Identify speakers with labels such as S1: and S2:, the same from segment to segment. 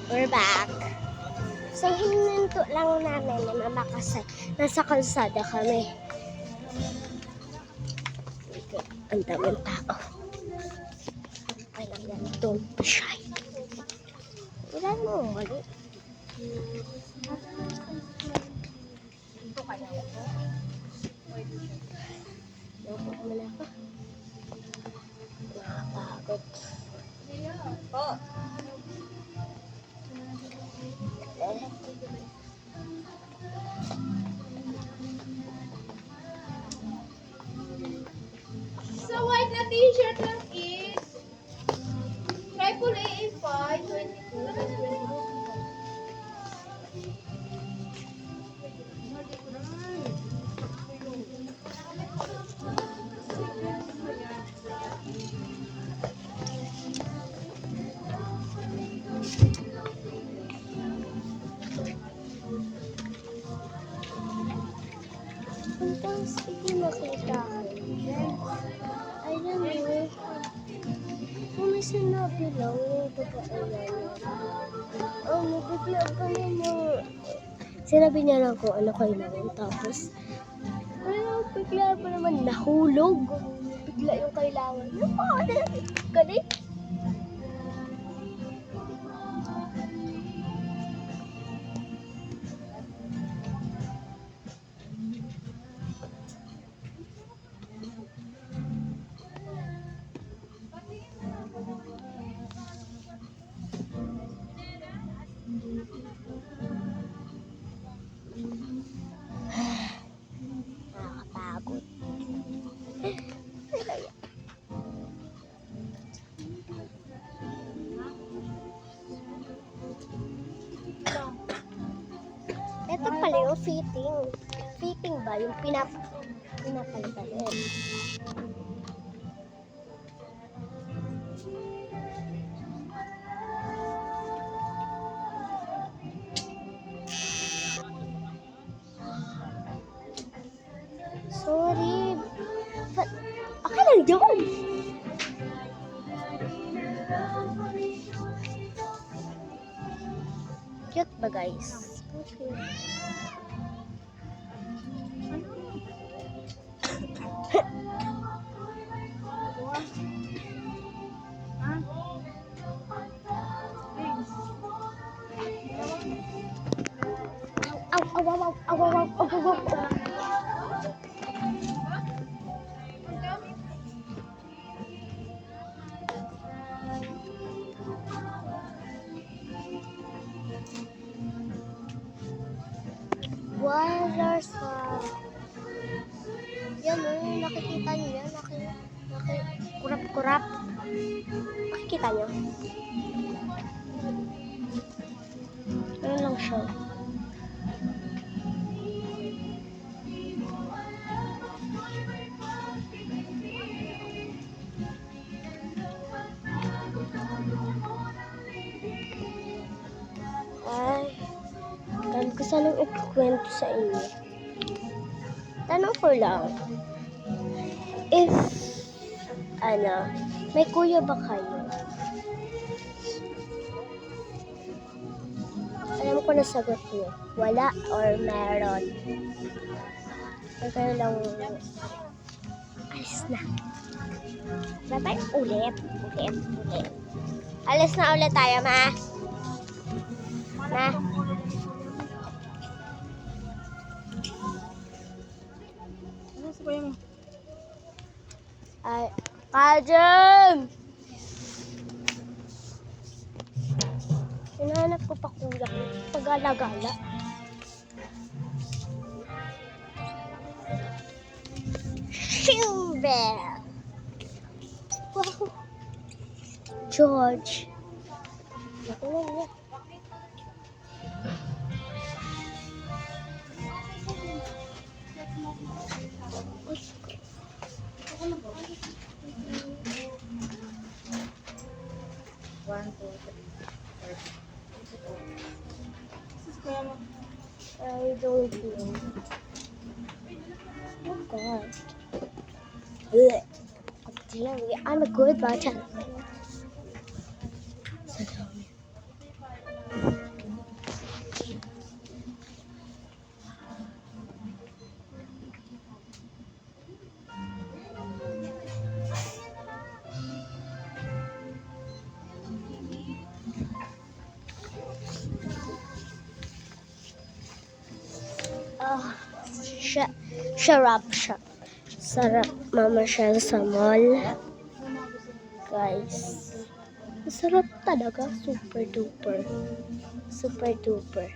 S1: We're back. So, hininto lang namin na mama kasi nasa kalsada kami. Ang daming tao. Ay lang yan. Don't be shy. Wala mo. Mali. Ito kaya ako. Loko mo na ako. Nakapagod. Oh.
S2: Sa white na t-shirt lang is triple A is 522.
S1: Tapos, hindi makita ko. Ayan mo. Kung may sinabi lang, yung babae yan. Bigla ka naman. Sinabi niya lang kung ano kailangan. Tapos, bigla pa naman nahulog. Bigla yung kailangan. Galing. Nakakapagod. Ito pala yung fitting. Fitting ba? Yung pinapalitan. Sorry. Okay lang yun. Cute ba guys? Okay. Aw. Water sa... Yan o, nakikita niyo yan. Kurap-kurap. Nakikita niyo? Ano lang siya. Ay, dami ko sanang ikwento sa inyo. Tanong ko lang, if, may kuya ba kayo? Alam ko na sagot niyo, wala or meron. Pero lang, alis na. Bye-bye ulit. Alis na ulit tayo, ma. Ma.
S2: Ano sa kuya mo?
S1: Ay, Kajem! Hinahanap ko pa kuya. Pagala-gala. Silver! Wow! George! Ito na niya. I don't know. Oh God. Ugh. I'm a good button. Sarap siya. Sarap mamasyal sa mall. Guys. Sarap talaga. Super duper. Super duper.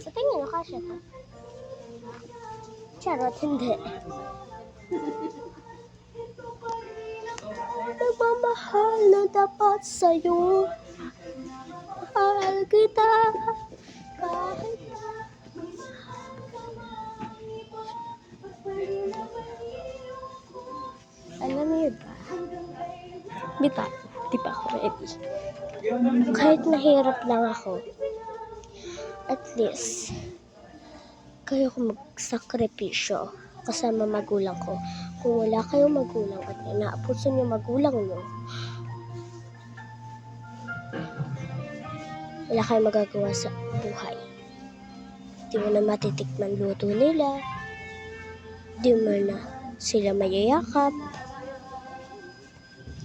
S1: Sa tingin mo, kasya to? Charot, hindi. Nagmamahal na dapat sa'yo. Mahal kita. Kahit alam niyo ba? Di pa ako ready. Kahit nahirap lang ako, at least, kayo ko magsakripisyo kasama magulang ko. Kung wala kayong magulang at inaapuso niyo magulang niyo, wala kayong magagawa sa buhay. Di mo na matitikman luto nila. Di mo na sila mayayakap.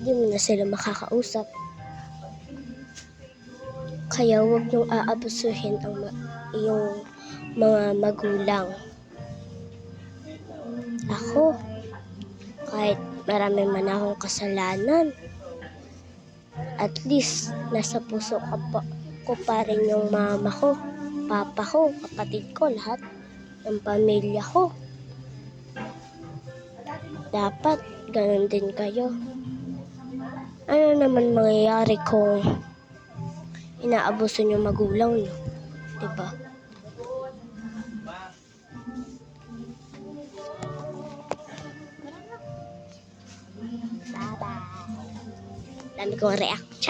S1: Di mo na sila makakausap. Kaya huwag niyong aabusuhin ang iyong mga magulang. Ako, kahit marami man akong kasalanan, at least nasa puso ko pa rin yung mama ko, papa ko, kapatid ko, lahat ng pamilya ko. Dapat ganun din kayo. Ano naman mangyayari kung inaabuso niyo magulang niyo? Diba? Bye-bye. Dami kong react.